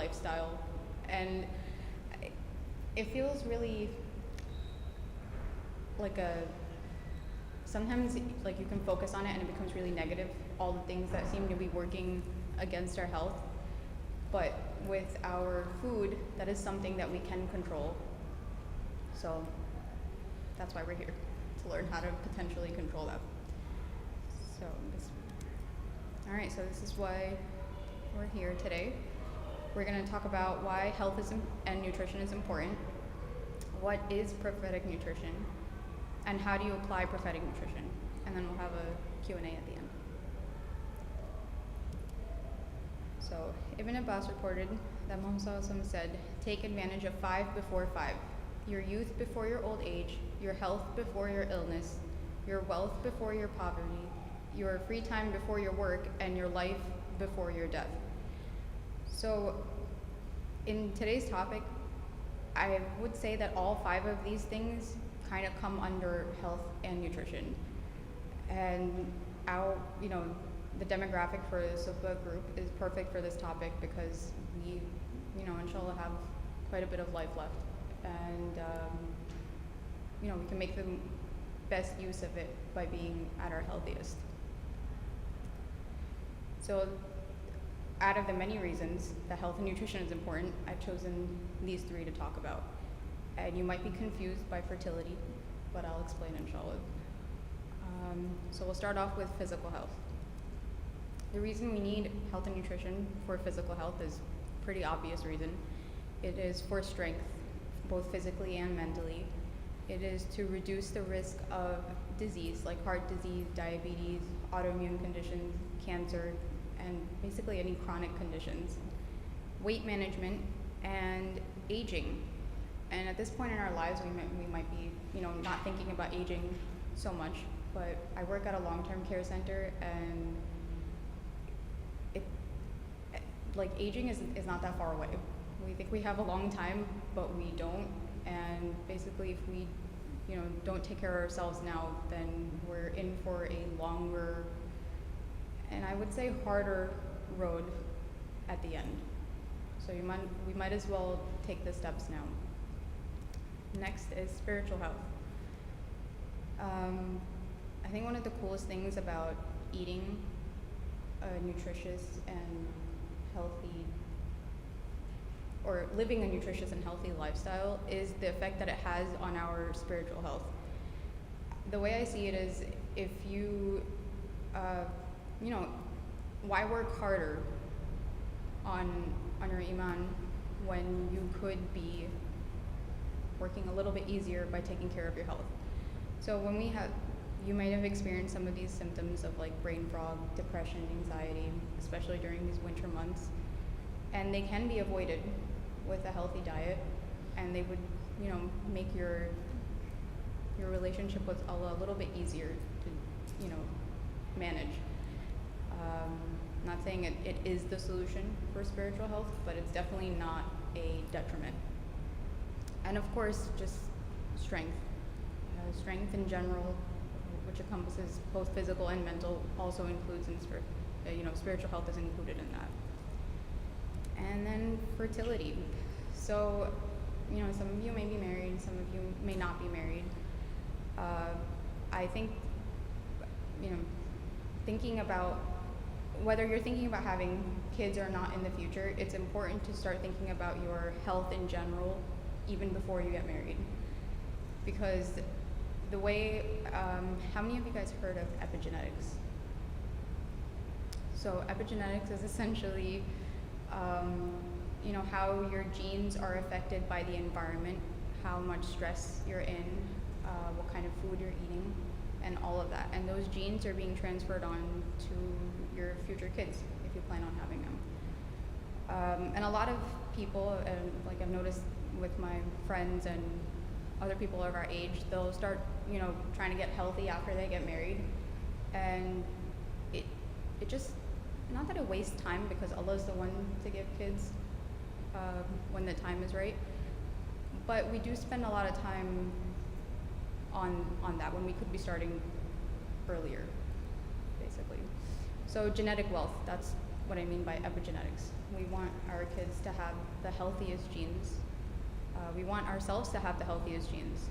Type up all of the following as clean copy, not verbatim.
lifestyle. And it feels really like sometimes like you can focus on it and it becomes really negative, all the things that seem to be working against our health. But with our food, that is something that we can control. So that's why we're here, to learn how to potentially control that. Alright, so this is why we're here today. We're going to talk about why health and nutrition is important, what is prophetic nutrition, and how do you apply prophetic nutrition. And then we'll have a Q&A at the end. So, Ibn Abbas reported that Muhammad said, "Take advantage of 5 before 5, your youth before your old age, your health before your illness, your wealth before your poverty, your free time before your work, and your life before your death." So, in today's topic, I would say that all 5 of these things kind of come under health and nutrition. And the demographic for the Sufa group is perfect for this topic because we, inshallah, have quite a bit of life left. And, we can make the best use of it by being at our healthiest. So, out of the many reasons that health and nutrition is important, I've chosen these 3 to talk about. And you might be confused by fertility, but I'll explain inshallah. So we'll start off with physical health. The reason we need health and nutrition for physical health is a pretty obvious reason. It is for strength, both physically and mentally. It is to reduce the risk of disease like heart disease, diabetes, autoimmune conditions, cancer, and basically any chronic conditions. Weight management and aging. And at this point in our lives, we might be, not thinking about aging so much, but I work at a long-term care center, and aging is not that far away. We think we have a long time, but we don't. And basically, if we, don't take care of ourselves now, then we're in for a longer, and I would say harder road at the end. So we might as well take the steps now. Next is spiritual health. I think one of the coolest things about eating a nutritious and healthy, or living a nutritious and healthy lifestyle, is the effect that it has on our spiritual health. The way I see it is, if you, why work harder on your iman when you could be working a little bit easier by taking care of your health? So you might have experienced some of these symptoms of like brain fog, depression, anxiety, especially during these winter months. And they can be avoided with a healthy diet, and they would, make your relationship with Allah a little bit easier to, manage. Not saying it is the solution for spiritual health, but it's definitely not a detriment. And of course, just strength. Strength in general, which encompasses both physical and mental, also includes spiritual health is included in that. And then fertility. So, some of you may be married, some of you may not be married. I think, thinking about whether you're thinking about having kids or not in the future, it's important to start thinking about your health in general, even before you get married. Because the way, how many of you guys heard of epigenetics? So epigenetics is essentially, how your genes are affected by the environment, how much stress you're in, what kind of food you're eating, and all of that. And those genes are being transferred on to your future kids, if you plan on having them. And a lot of people, like I've noticed with my friends and other people of our age, they'll start, trying to get healthy after they get married. And it just, not that it wastes time, because Allah's the one to give kids when the time is right. But we do spend a lot of time on that when we could be starting earlier, basically. So genetic wealth, that's what I mean by epigenetics. We want our kids to have the healthiest genes. We want ourselves to have the healthiest genes.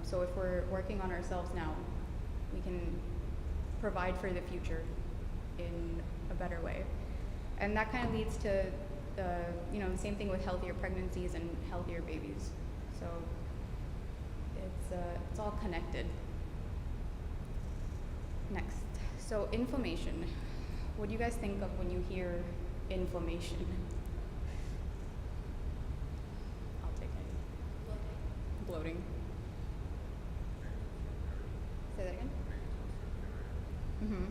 So if we're working on ourselves now, we can provide for the future in a better way. And that kind of leads to, the same thing with healthier pregnancies and healthier babies. So it's all connected. Next, so inflammation. What do you guys think of when you hear inflammation? I'll take it. Bloating. Say that again? Mm-hmm.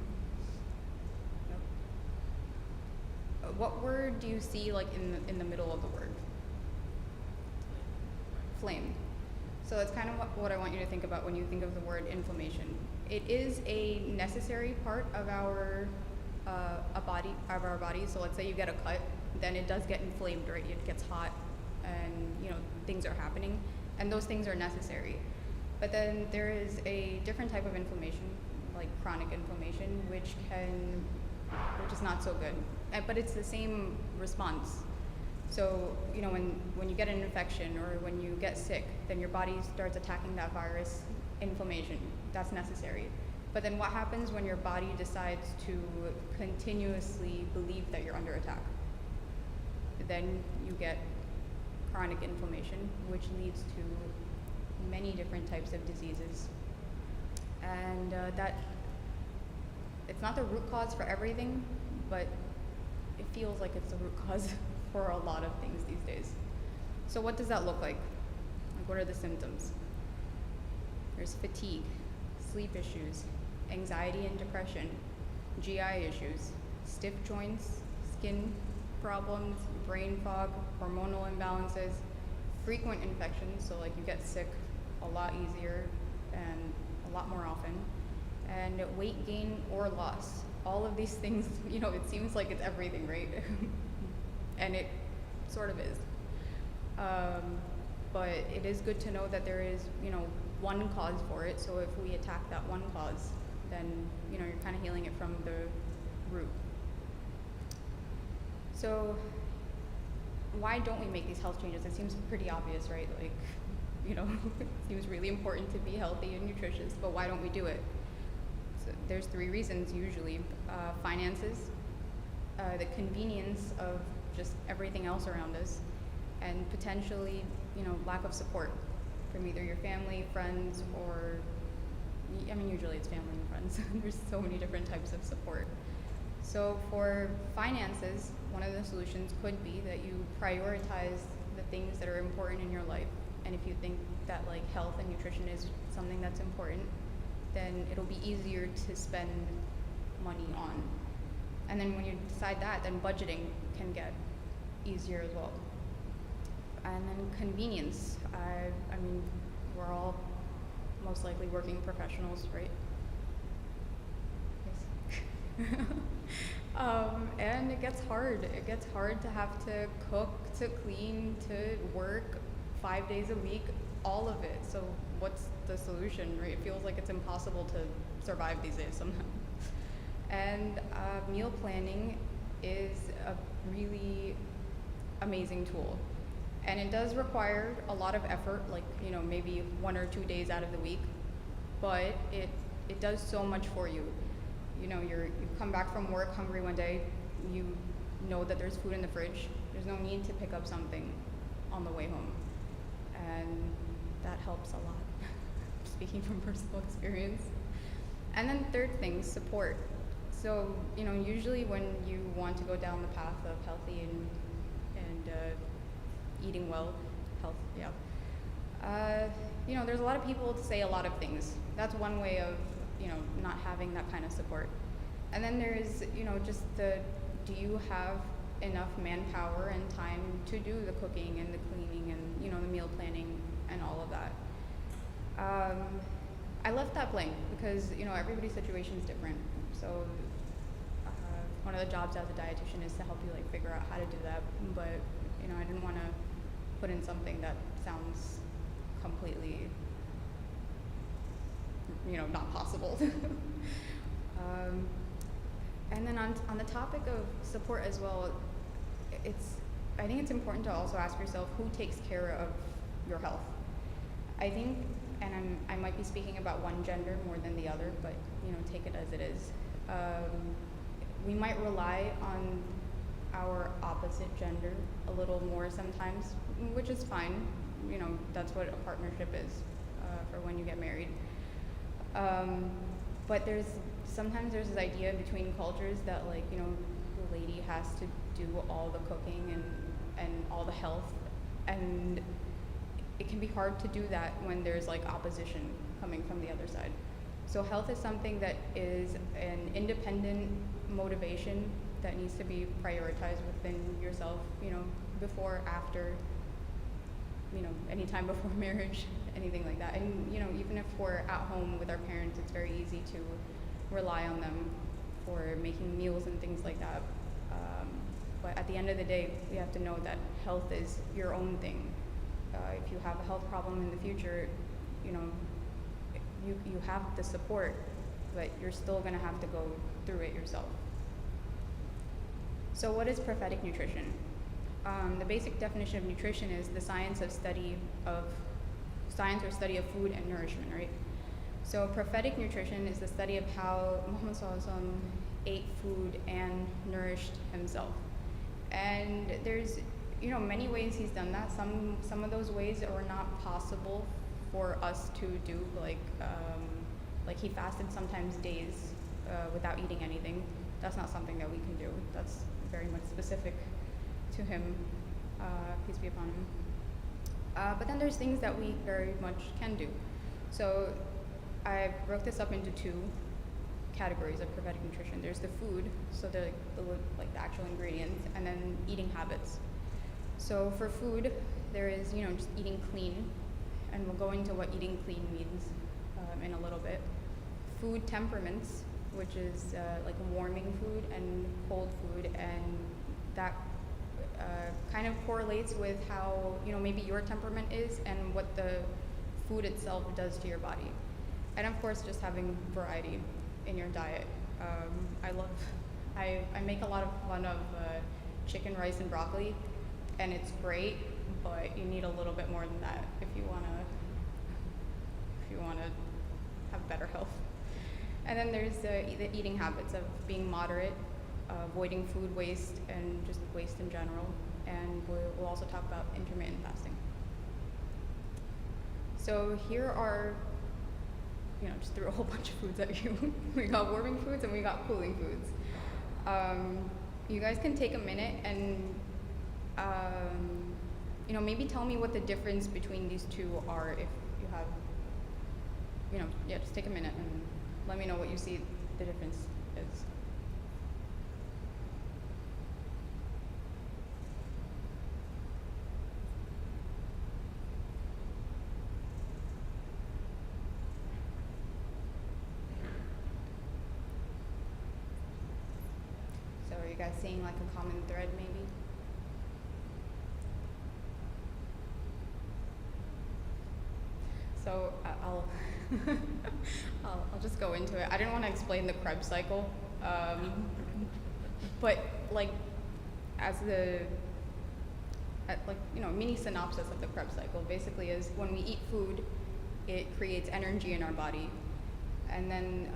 Nope. What word do you see like in the middle of the word? Flame. So that's kind of what I want you to think about when you think of the word inflammation. It is a necessary part of our body. So let's say you get a cut, then it does get inflamed, right? It gets hot, and things are happening, and those things are necessary. But then there is a different type of inflammation, like chronic inflammation, which is not so good. But it's the same response. So, when you get an infection or when you get sick, then your body starts attacking that virus, inflammation. That's necessary. But then what happens when your body decides to continuously believe that you're under attack? Then you get chronic inflammation, which leads to many different types of diseases. And that it's not the root cause for everything, but it feels like it's the root cause for a lot of things these days. So what does that look like? Like, what are the symptoms? There's fatigue, sleep issues, anxiety and depression, GI issues, stiff joints, skin problems, brain fog, hormonal imbalances, frequent infections, so like you get sick a lot easier and a lot more often, and weight gain or loss. All of these things, it seems like it's everything, right? And it sort of is. But it is good to know that there is, one cause for it. So if we attack that one cause, then, you're kind of healing it from the root. So why don't we make these health changes? It seems pretty obvious, right? Like, it seems really important to be healthy and nutritious, but why don't we do it? So there's 3 reasons usually. Finances, the convenience of just everything else around us, and potentially, lack of support from either your family, friends, or, usually it's family and friends. There's so many different types of support. So for finances, one of the solutions could be that you prioritize the things that are important in your life. And if you think that like health and nutrition is something that's important, then it'll be easier to spend money on. And then when you decide that, then budgeting can get easier as well. And then convenience. We're all most likely working professionals, right? Yes. And it gets hard. It gets hard to have to cook, to clean, to work 5 days a week, all of it. So what's the solution, right? It feels like it's impossible to survive these days somehow. And meal planning is a really amazing tool. And it does require a lot of effort, like, maybe 1 or 2 days out of the week, but it does so much for you. You come back from work hungry one day, you know that there's food in the fridge, there's no need to pick up something on the way home. And that helps a lot, speaking from personal experience. And then third thing, support. So, usually when you want to go down the path of healthy and eating well, there's a lot of people to say a lot of things. That's one way of, not having that kind of support. And then there's, do you have enough manpower and time to do the cooking and the cleaning and, the meal planning and all of that? I left that blank because, everybody's situation is different. So one of the jobs as a dietitian is to help you figure out how to do that. But, I didn't want to put in something that sounds completely, not possible. And then on the topic of support as well, it's I think it's important to also ask yourself who takes care of your health. I think, and I might be speaking about one gender more than the other, but take it as it is. We might rely on our opposite gender a little more sometimes, which is fine. That's what a partnership is for when you get married. But sometimes there's this idea between cultures that the lady has to do all the cooking and all the health, and it can be hard to do that when there's opposition coming from the other side. So health is something that is an independent motivation that needs to be prioritized within yourself, before, after, anytime before marriage, anything like that. And, even if we're at home with our parents, it's very easy to rely on them for making meals and things like that. But at the end of the day, we have to know that health is your own thing. If you have a health problem in the future, you have the support, but you're still going to have to go through it yourself. So what is prophetic nutrition? The basic definition of nutrition is the science or study of food and nourishment, right? So prophetic nutrition is the study of how Muhammad SAW ate food and nourished himself. And there's many ways he's done that. Some of those ways are not possible for us to do, like he fasted sometimes days without eating anything. That's not something that we can do. That's very much specific to him, peace be upon him. But then there's things that we very much can do. So I broke this up into two categories of prophetic nutrition. There's the food, so the actual ingredients, and then eating habits. So for food, there is just eating clean, and we'll go into what eating clean means in a little bit. Food temperaments, which is warming food and cold food, and that kind of correlates with how maybe your temperament is and what the food itself does to your body. And of course, just having variety in your diet. I make a lot of fun of chicken, rice, and broccoli, and it's great, but you need a little bit more than that if you wanna have better health. And then there's the eating habits of being moderate, avoiding food waste and just waste in general, and we'll also talk about intermittent fasting. So here are, just threw a whole bunch of foods at you. We got warming foods and we got cooling foods. You guys can take a minute and maybe tell me what the difference between these two are. If you have, just take a minute and let me know what you see the difference is. So are you guys seeing a common thread maybe? So I'll just go into it. I didn't want to explain the Krebs cycle, but as mini synopsis of the Krebs cycle basically is when we eat food, it creates energy in our body, and then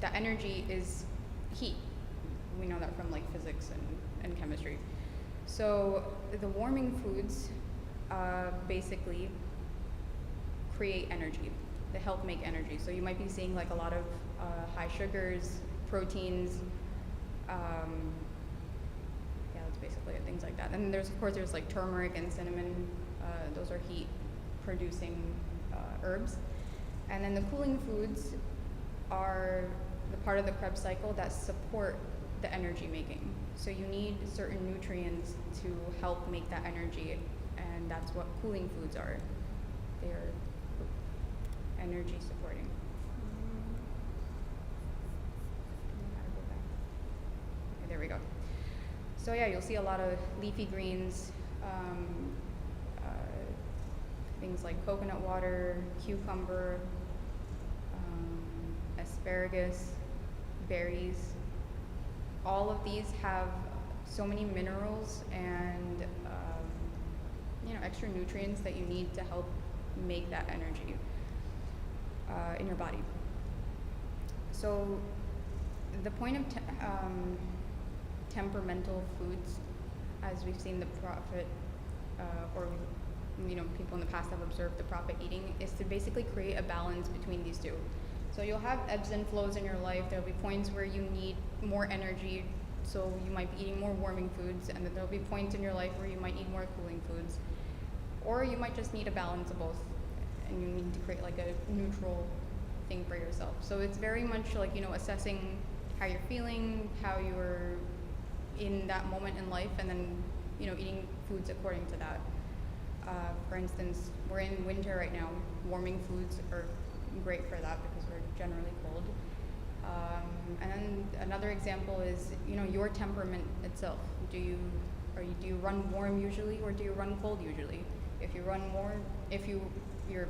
that energy is heat. We know that from physics and chemistry. So the warming foods basically create energy. They help make energy. So you might be seeing a lot of high sugars, proteins, that's basically it, things like that. And there's turmeric and cinnamon. Those are heat producing herbs. And then the cooling foods are the part of the Krebs cycle that support the energy making. So you need certain nutrients to help make that energy, and that's what cooling foods are. They are energy supporting. Okay, there we go. So yeah, you'll see a lot of leafy greens, things like coconut water, cucumber, asparagus, berries, all of these have so many minerals and extra nutrients that you need to help make that energy in your body. So the point of temperamental foods, as we've seen the prophet or people in the past have observed the prophet eating, is to basically create a balance between these two. So you'll have ebbs and flows in your life. There'll be points where you need more energy, so you might be eating more warming foods, and then there'll be points in your life where you might need more cooling foods. Or you might just need a balance of both, and you need to create like a neutral thing for yourself. So it's very much like, assessing how you're feeling, how you're in that moment in life, and then, eating foods according to that. For instance, we're in winter right now. Warming foods are great for that because we're generally cold. And then another example is, your temperament itself. Do you run warm usually, or do you run cold usually? If you're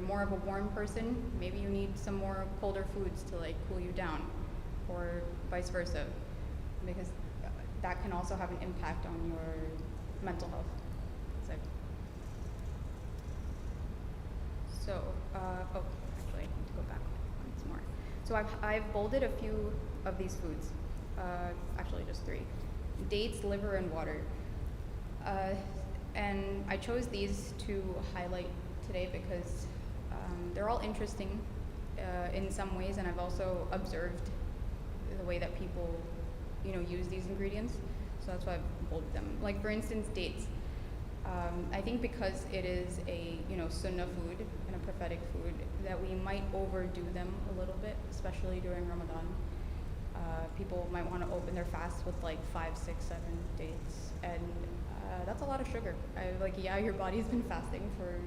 more of a warm person, maybe you need some more colder foods to like cool you down, or vice versa, because that can also have an impact on your mental health. Actually, I need to go back once more. So I've bolded a few of these foods, actually just 3: dates, liver, and water. And I chose these to highlight today because they're all interesting in some ways, and I've also observed the way that people, use these ingredients. So that's why I've bolded them. Like for instance, dates. I think because it is a sunnah food and a prophetic food, that we might overdo them a little bit, especially during Ramadan. People might want to open their fast with like 5, 6, 7 dates, and that's a lot of sugar. Your body's been fasting for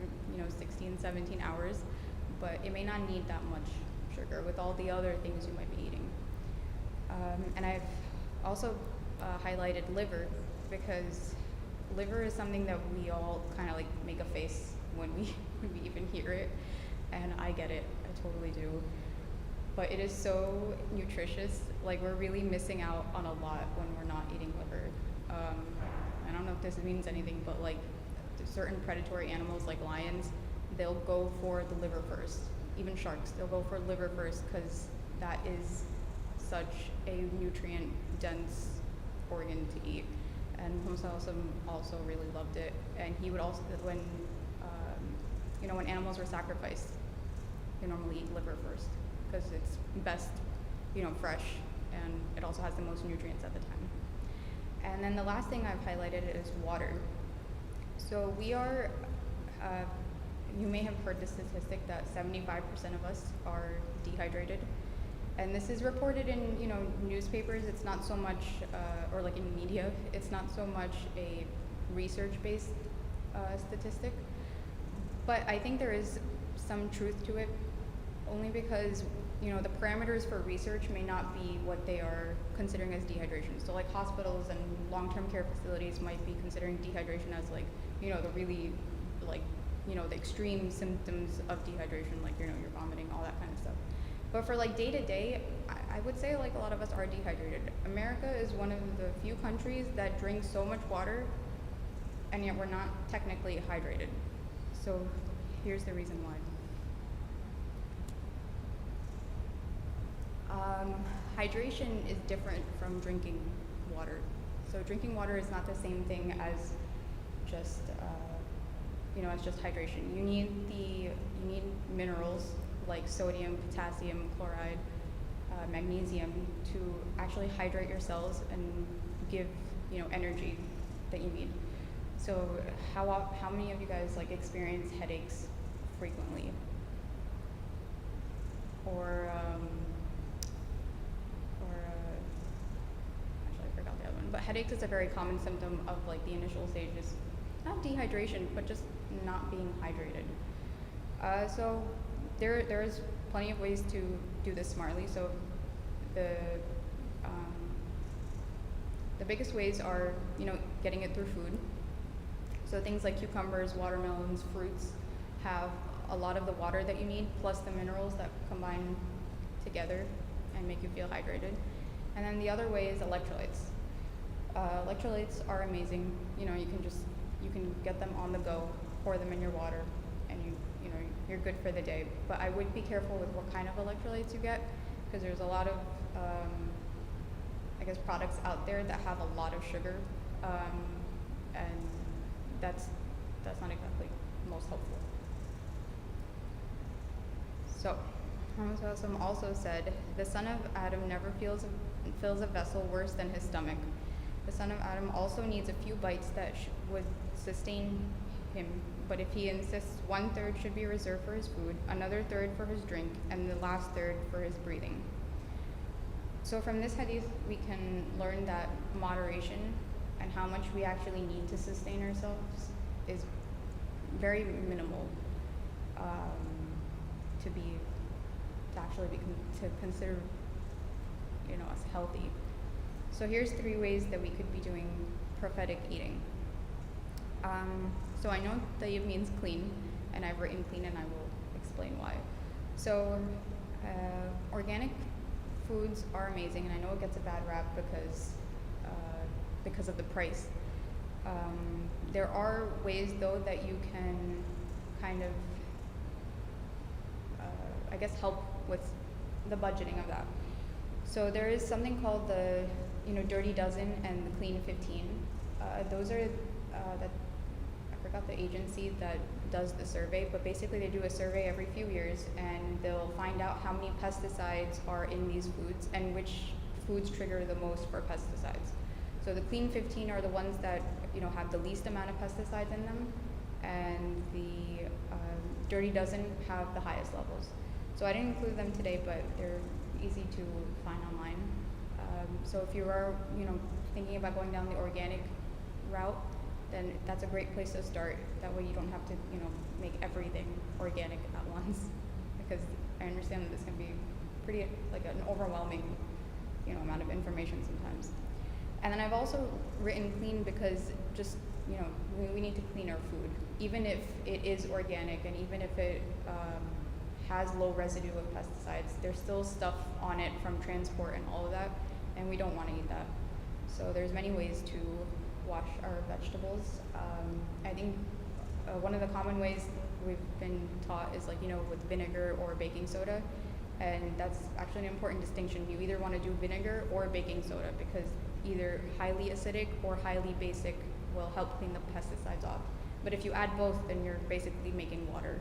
16, 17 hours, but it may not need that much sugar with all the other things you might be eating. And I've also highlighted liver, because liver is something that we all kind of like make a face when we even hear it, and I get it, I totally do. But it is so nutritious. Like, we're really missing out on a lot when we're not eating liver. I don't know if this means anything, but like certain predatory animals like lions, they'll go for the liver first. Even sharks, they'll go for liver first because that is such a nutrient dense organ to eat. And Muhammad also really loved it, and he would also, when animals were sacrificed, they normally eat liver first because it's best, fresh, and it also has the most nutrients at the time. And then the last thing I've highlighted is water. So we are, you may have heard the statistic that 75% of us are dehydrated. And this is reported in, newspapers. It's not so much, or like in media, it's not so much a research-based statistic. But I think there is some truth to it, only because, the parameters for research may not be what they are considering as dehydration. So like hospitals and long-term care facilities might be considering dehydration as like, the really, like, the extreme symptoms of dehydration, like, you're vomiting, all that kind of stuff. But for like day to day, I would say like a lot of us are dehydrated. America is one of the few countries that drinks so much water, and yet we're not technically hydrated. So here's the reason why. Hydration is different from drinking water. So drinking water is not the same thing as just, as just hydration. You need minerals like sodium, potassium, chloride, magnesium to actually hydrate your cells and give, energy that you need. So how many of you guys like experience headaches frequently? Or actually I forgot the other one. But headaches is a very common symptom of like the initial stages, not dehydration, but just not being hydrated. So there's plenty of ways to do this smartly. So the biggest ways are, getting it through food. So things like cucumbers, watermelons, fruits have a lot of the water that you need, plus the minerals that combine together and make you feel hydrated. And then the other way is electrolytes. Electrolytes are amazing. You can get them on the go, pour them in your water, and you're good for the day. But I would be careful with what kind of electrolytes you get, because there's a lot of I guess products out there that have a lot of sugar, and that's not exactly most helpful. So, Hamaswasam also said, "The son of Adam never fills a vessel worse than his stomach. The son of Adam also needs a few bites that would sustain him, but if he insists, 1/3 should be reserved for his food, another third for his drink, and the last third for his breathing." So from this hadith, we can learn that moderation and how much we actually need to sustain ourselves is very minimal, to actually to consider us healthy. So here's 3 ways that we could be doing prophetic eating. So I know tayyib means clean, and I've written clean, and I will explain why. So organic foods are amazing, and I know it gets a bad rap because of the price. There are ways though that you can kind of I guess help with the budgeting of that. So there is something called the Dirty Dozen and the Clean 15. Those are that I forgot the agency that does the survey, but basically they do a survey every few years, and they'll find out how many pesticides are in these foods and which foods trigger the most for pesticides. So the Clean 15 are the ones that have the least amount of pesticides in them, and the Dirty Dozen have the highest levels. So I didn't include them today, but they're easy to find online. So if you are thinking about going down the organic route, then that's a great place to start. That way you don't have to make everything organic at once, because I understand that this can be pretty like an overwhelming amount of information sometimes. And then I've also written clean because just we need to clean our food, even if it is organic and even if it has low residue of pesticides. There's still stuff on it from transport and all of that, and we don't want to eat that. So there's many ways to wash our vegetables. I think one of the common ways we've been taught is with vinegar or baking soda, and that's actually an important distinction. You either want to do vinegar or baking soda, because either highly acidic or highly basic will help clean the pesticides off. But if you add both, then you're basically making water,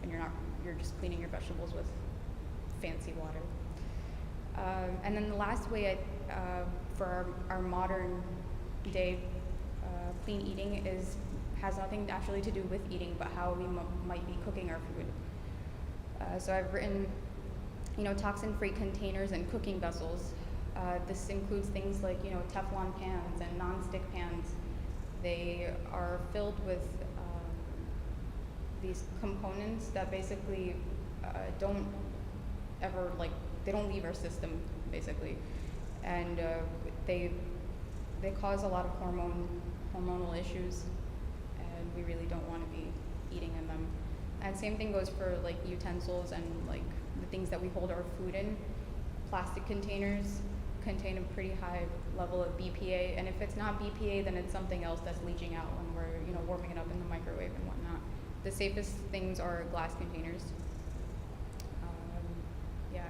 and you're just cleaning your vegetables with fancy water. And then the last way for our modern day clean eating has nothing actually to do with eating, but how we might be cooking our food. So I've written, toxin-free containers and cooking vessels. This includes things like, Teflon pans and non-stick pans. They are filled with these components that basically don't ever they don't leave our system basically, and they cause a lot of hormonal issues, and we really don't want to be eating in them. And same thing goes for utensils and the things that we hold our food in. Plastic containers contain a pretty high level of BPA, and if it's not BPA, then it's something else that's leaching out when we're warming it up in the microwave and whatnot. The safest things are glass containers.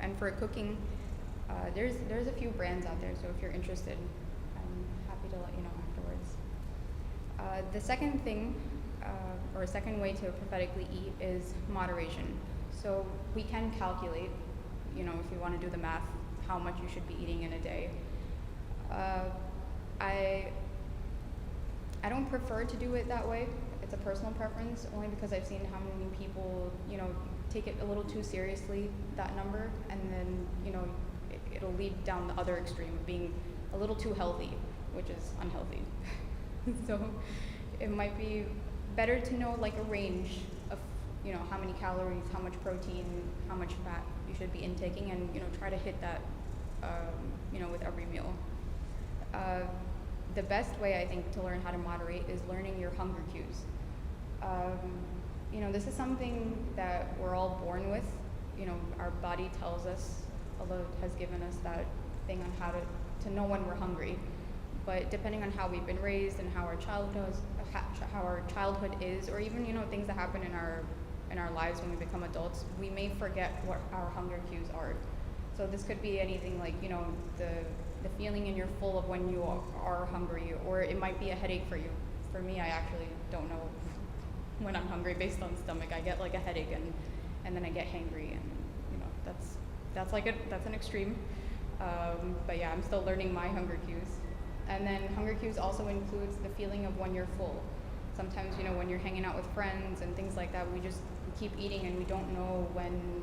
And for cooking, there's a few brands out there, so if you're interested, I'm happy to let you know afterwards. The second thing, or second way to prophetically eat is moderation. So we can calculate, if you want to do the math, how much you should be eating in a day. I don't prefer to do it that way. It's a personal preference, only because I've seen how many people, take it a little too seriously, that number, and then, it'll lead down the other extreme of being a little too healthy, which is unhealthy. So it might be better to know a range of, how many calories, how much protein, how much fat you should be intaking, and, try to hit that, with every meal. The best way, I think, to learn how to moderate is learning your hunger cues. This is something that we're all born with. Our body tells us, although it has given us that thing on how to know when we're hungry. But depending on how we've been raised and how how our childhood is, or even things that happen in our lives when we become adults, we may forget what our hunger cues are. So this could be anything like the feeling in your full of when you are hungry, or it might be a headache for you. For me, I actually don't know when I'm hungry based on stomach. I get like a headache and then I get hangry, and that's an extreme. But yeah, I'm still learning my hunger cues. And then hunger cues also includes the feeling of when you're full. Sometimes, when you're hanging out with friends and things like that, we keep eating and we don't know when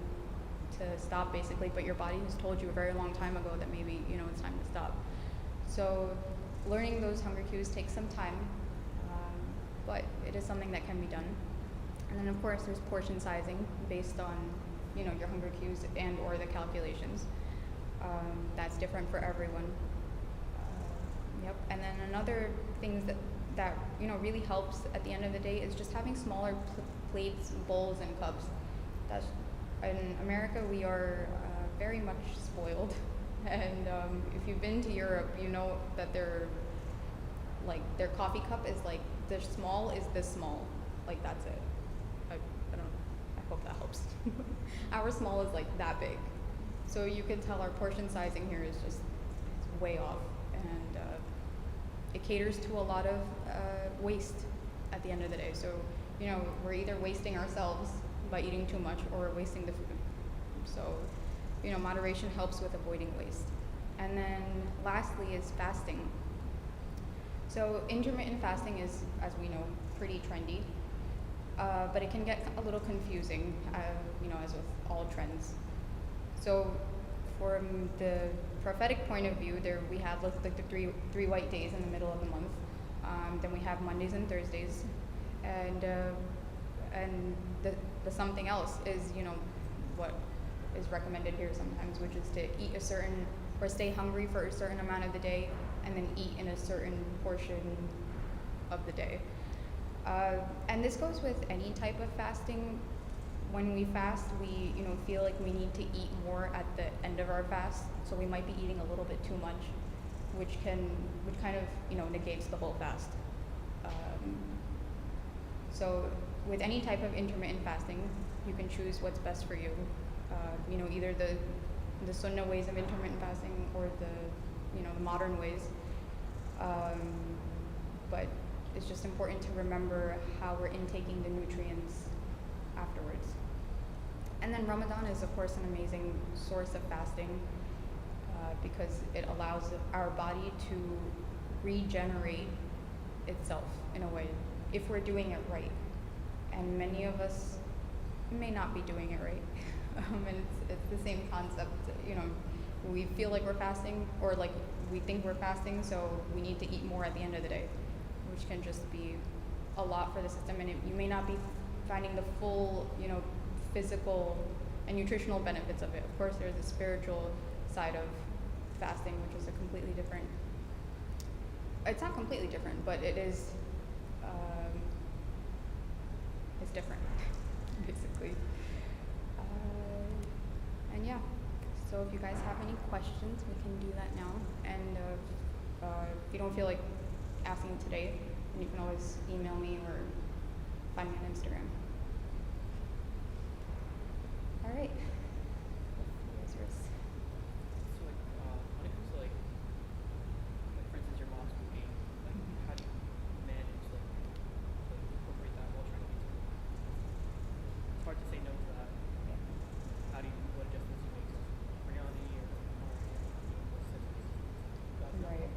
to stop basically, but your body has told you a very long time ago that maybe, it's time to stop. So learning those hunger cues takes some time, but it is something that can be done. And then of course there's portion sizing based on, your hunger cues and or the calculations. That's different for everyone. Yep. And then another things that really helps at the end of the day is just having smaller plates, bowls, and cups. That's in America we are very much spoiled, and if you've been to Europe, you know that their coffee cup is like the small is this small, like that's it. I don't know. I hope that helps. Our small is like that big, so you can tell our portion sizing here is just it's way off, and it caters to a lot of waste at the end of the day. So, we're either wasting ourselves by eating too much or we're wasting the food. So, moderation helps with avoiding waste. And then lastly is fasting. So intermittent fasting is, as we know, pretty trendy, but it can get a little confusing, as with all trends. So from the prophetic point of view, there we have like the three white days in the middle of the month. Then we have Mondays and Thursdays, and the something else is what is recommended here sometimes, which is to eat a certain or stay hungry for a certain amount of the day, and then eat in a certain portion of the day. And this goes with any type of fasting. When we fast, we feel like we need to eat more at the end of our fast, so we might be eating a little bit too much, which kind of negates the whole fast. So with any type of intermittent fasting, you can choose what's best for you. Either the sunnah ways of intermittent fasting or the modern ways. But it's just important to remember how we're intaking the nutrients afterwards. And then Ramadan is of course an amazing source of fasting, because it allows our body to regenerate itself in a way, if we're doing it right. And many of us may not be doing it right. And it's the same concept, we feel like we're fasting, or like we think we're fasting, so we need to eat more at the end of the day, which can just be a lot for the system, and you may not be finding the full, physical and nutritional benefits of it. Of course, there's a spiritual side of fasting, which is a completely different, it's not completely different, but it is, it's different, basically. And yeah, so if you guys have any questions, we can do that now. And if you don't feel like asking today, then you can always email me or find me on Instagram. All right. Here's yours. So when it comes to for instance, your mom's cooking, how do you manage to incorporate that while trying to eat? It's hard to say no to that. Yeah. How do you, what adjustments you make to biryani or Right.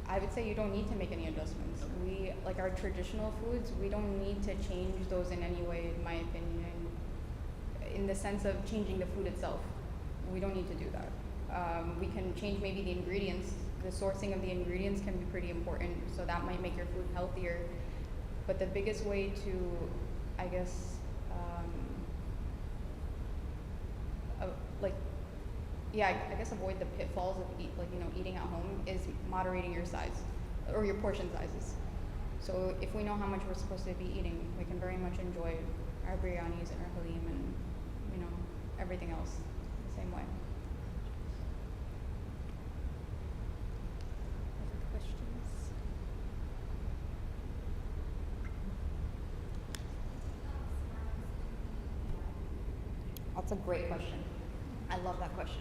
I would say you don't need to make any adjustments. We, like our traditional foods, we don't need to change those in any way, in my opinion, in the sense of changing the food itself. We don't need to do that. We can change maybe the ingredients. The sourcing of the ingredients can be pretty important, so that might make your food healthier. But the biggest way to, I guess, I guess avoid the pitfalls of eating at home is moderating your size or your portion sizes. So if we know how much we're supposed to be eating, we can very much enjoy our biryanis and our halim and everything else the same way. That's a great question. I love that question.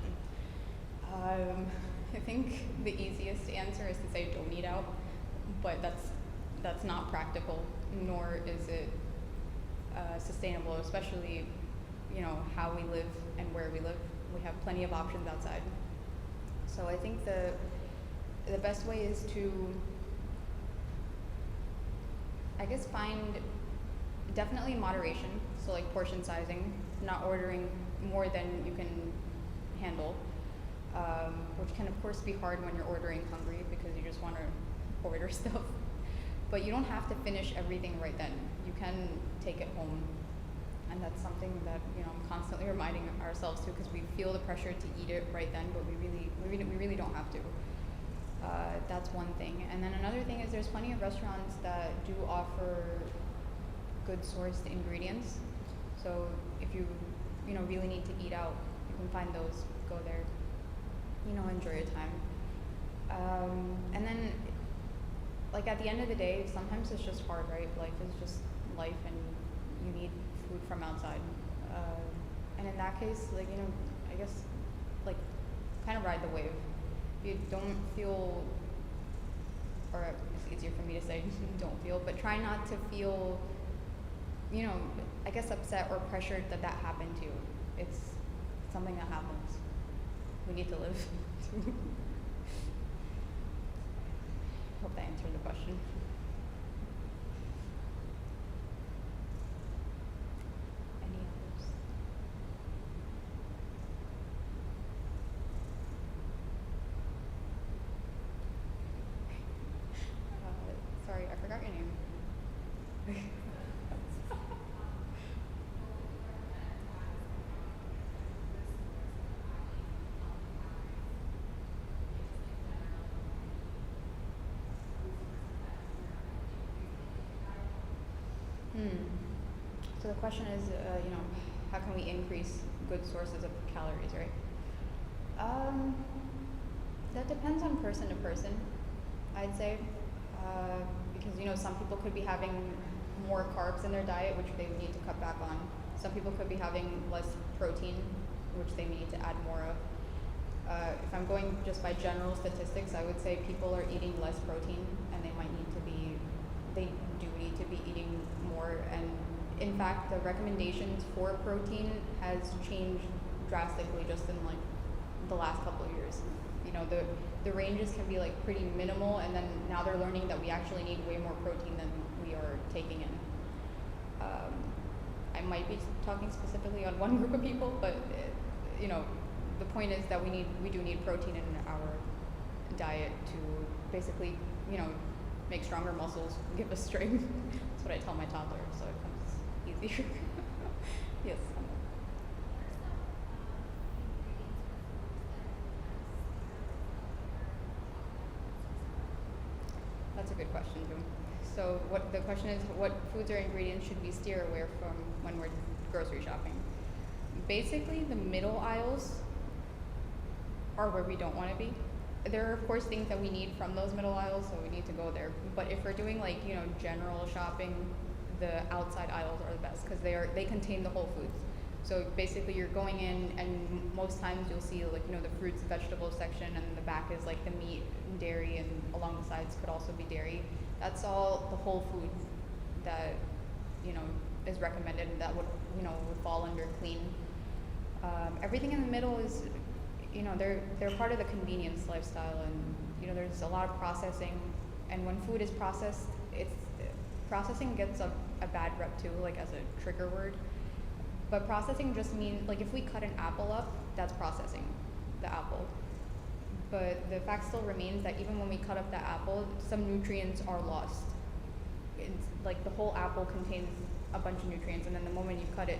I think the easiest answer is to say don't eat out, but that's not practical, nor is it sustainable, especially how we live and where we live. We have plenty of options outside. So I think the best way is to, I guess, find definitely moderation. So like portion sizing, not ordering more than you can handle, which can of course be hard when you're ordering hungry because you just want to order stuff. But you don't have to finish everything right then. You can take it home, and that's something that I'm constantly reminding ourselves to, because we feel the pressure to eat it right then, but we really don't have to. That's one thing. And then another thing is there's plenty of restaurants that do offer good sourced ingredients. So if you really need to eat out, you can find those. Go there. Enjoy your time. And then, like at the end of the day, sometimes it's just hard, right? Life is just life, and you need food from outside. And in that case, I guess, kind of ride the wave. You don't feel, or it's easier for me to say don't feel, but try not to feel, I guess upset or pressured that happened to you. It's something that happens. We need to live. Hope that answered the question. Any others? Sorry, I forgot your name. So the question is, how can we increase good sources of calories, right? That depends on person to person, I'd say, because some people could be having more carbs in their diet, which they would need to cut back on. Some people could be having less protein, which they need to add more of. If I'm going just by general statistics, I would say people are eating less protein, and they do need to be eating more. And in fact, the recommendations for protein has changed drastically just in the last couple of years. The ranges can be pretty minimal, and then now they're learning that we actually need way more protein than we are taking in. I might be talking specifically on one group of people, but the point is that we do need protein in our diet to basically make stronger muscles, give us strength. That's what I tell my toddler, so it comes easier. Yes. That's a good question too. So the question is, what foods or ingredients should we steer away from when we're grocery shopping? Basically, the middle aisles are where we don't want to be. There are of course things that we need from those middle aisles, so we need to go there. But if we're doing general shopping, the outside aisles are the best because they contain the whole foods. So basically, you're going in, and most times you'll see the fruits and vegetables section, and in the back is the meat and dairy, and along the sides could also be dairy. That's all the whole food that is recommended, and that would fall under clean. Everything in the middle is they're part of the convenience lifestyle, and there's a lot of processing, and when food is processed, processing gets a bad rep too, as a trigger word. But processing just means, if we cut an apple up, that's processing the apple. But the fact still remains that even when we cut up the apple, some nutrients are lost. It's the whole apple contains a bunch of nutrients, and then the moment you cut it,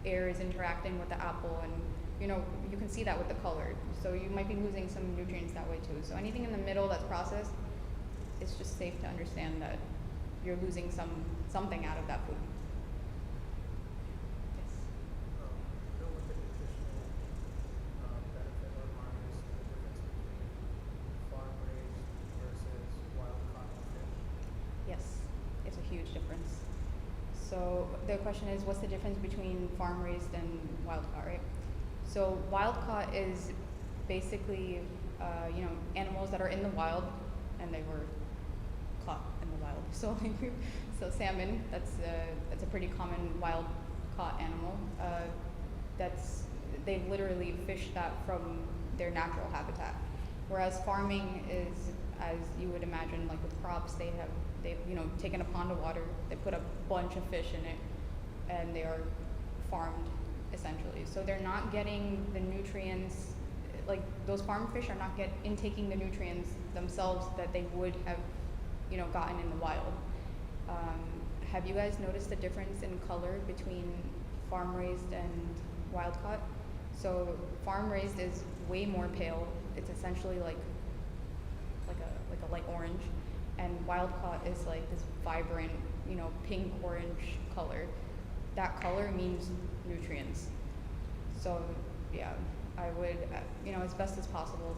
air is interacting with the apple, and you can see that with the color. So you might be losing some nutrients that way too. So anything in the middle that's processed, it's just safe to understand that you're losing something out of that food. Yes. Know what the nutritional benefit or harm is, the difference between farm-raised versus wild-caught fish? Yes, it's a huge difference. So the question is, what's the difference between farm raised and wild caught, right? So wild caught is basically, animals that are in the wild, and they were caught in the wild. So so salmon, that's a pretty common wild caught animal. That's they literally fish that from their natural habitat. Whereas farming is, as you would imagine, like with crops, they've taken a pond of water, they put a bunch of fish in it, and they are farmed essentially. So they're not getting the nutrients, like those farm fish are not intaking the nutrients themselves that they would have, gotten in the wild. Have you guys noticed the difference in color between farm raised and wild caught? So farm raised is way more pale. It's essentially like a light orange, and wild caught is like this vibrant, pink orange color. That color means nutrients. So yeah, I would, as best as possible,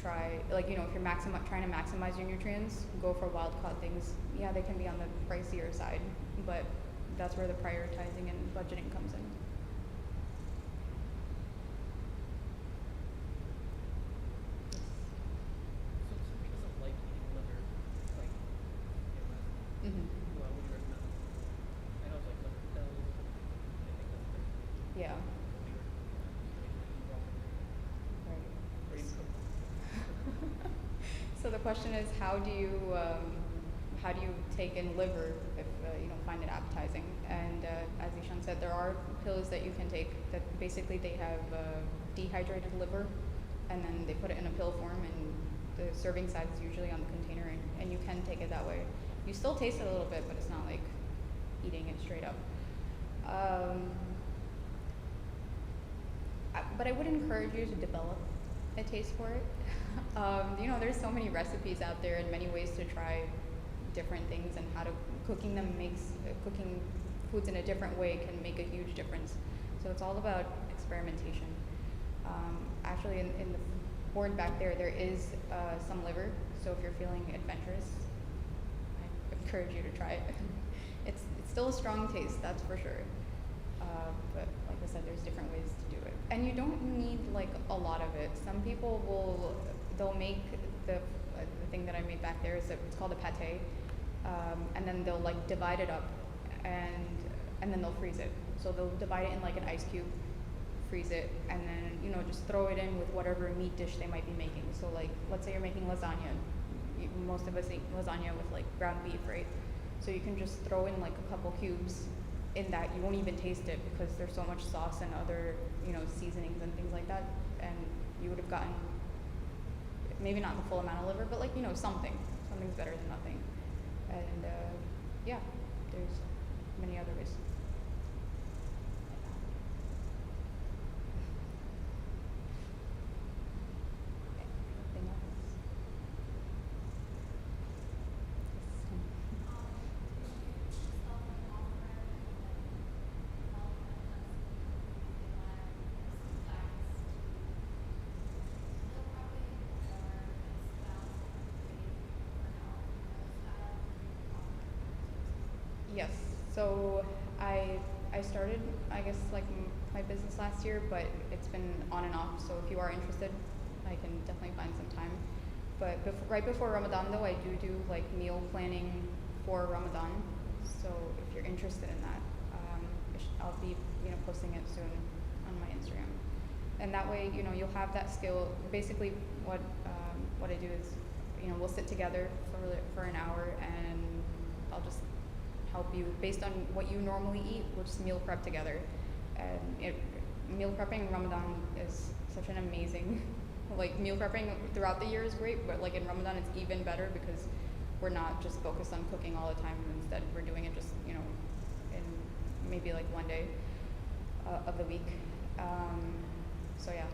try, if you're trying to maximize your nutrients, go for wild caught things. Yeah, they can be on the pricier side, but that's where the prioritizing and budgeting comes in. So somebody doesn't like eating liver, like in Mm-hmm. what would you recommend? I know it's like liver pills. I think that's like Yeah. what we recommend. So they can eat raw liver. Right. Or even cook. So the question is, how do you take in liver if you don't find it appetizing? And as Ishan said, there are pills that you can take that basically they have dehydrated liver, and then they put it in a pill form, and the serving size is usually on the container, and you can take it that way. You still taste it a little bit, but it's not like eating it straight up. But I would encourage you to develop a taste for it. There's so many recipes out there and many ways to try different things, and how to cooking foods in a different way can make a huge difference. So it's all about experimentation. Actually, in the board back there is some liver. So if you're feeling adventurous, I encourage you to try it. It's still a strong taste, that's for sure. But like I said, there's different ways to do it, and you don't need like a lot of it. Some people they'll make the thing that I made back there it's called a pate, and then they'll like divide it up, and then they'll freeze it. So they'll divide it in like an ice cube, freeze it, and then just throw it in with whatever meat dish they might be making. So like let's say you're making lasagna. Most of us eat lasagna with like ground beef, right? So you can just throw in like a couple cubes in that. You won't even taste it because there's so much sauce and other seasonings and things like that, and you would have gotten maybe not the full amount of liver, but like something's better than nothing. And yeah, there's many other ways. Anything else? Yes. So I started, I guess, like my business last year, but it's been on and off. So if you are interested, I can definitely find some time. But right before Ramadan, though, I do like meal planning for Ramadan. So if you're interested in that, I'll be posting it soon on my Instagram. And that way, you'll have that skill. Basically, what I do is, we'll sit together for an hour, and I'll just help you based on what you normally eat. We'll just meal prep together. And meal prepping in Ramadan is such an amazing, like meal prepping throughout the year is great, but like in Ramadan it's even better because we're not just focused on cooking all the time. Instead, we're doing it just in maybe like one day of the week. So yeah,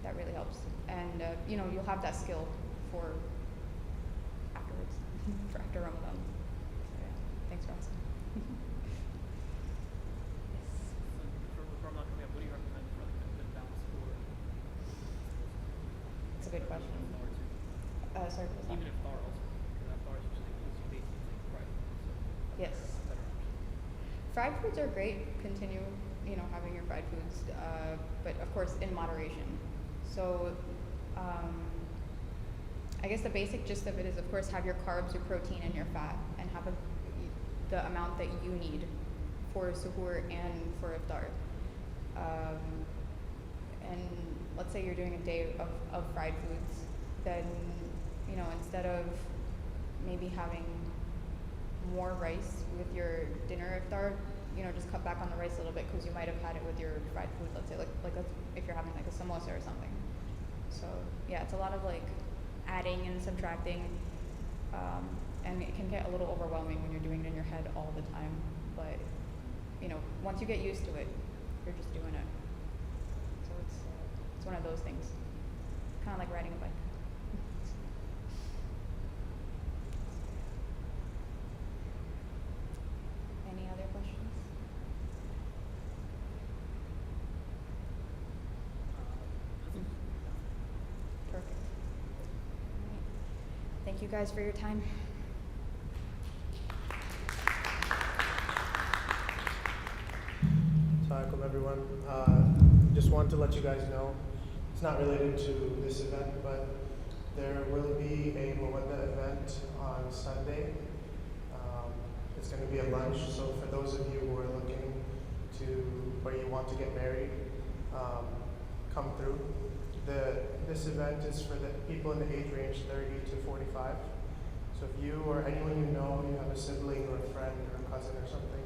that really helps. And you'll have that skill for afterwards, for after Ramadan. So yeah, thanks for asking. Yes. So for Ramadan coming up, what do you recommend for like a good balance for? It's a good question. Sorry, what was that? Even if bar also, because that bar is usually used basically like fried. So Yes. that's a better option. Fried foods are great. Continue, having your fried foods, but of course in moderation. So, I guess the basic gist of it is, of course, have your carbs, your protein, and your fat, and have the amount that you need for suhoor and for iftar. And let's say you're doing a day of fried foods, then instead of maybe having more rice with your dinner iftar, just cut back on the rice a little bit because you might have had it with your fried food. Let's say like if you're having like a samosa or something. So yeah, it's a lot of like adding and subtracting, and it can get a little overwhelming when you're doing it in your head all the time. But once you get used to it, you're just doing it. So it's one of those things, kind of like riding a bike. Any other questions? Perfect. All right. Thank you guys for your time. Assalamualaikum everyone. Just wanted to let you guys know, it's not related to this event, but there will be a Mawadda event on Sunday. It's going to be a lunch, so for those of you who are looking to, or you want to get married, come through. This event is for the people in the age range 30 to 45. So if you or anyone you know, you have a sibling or a friend or a cousin or something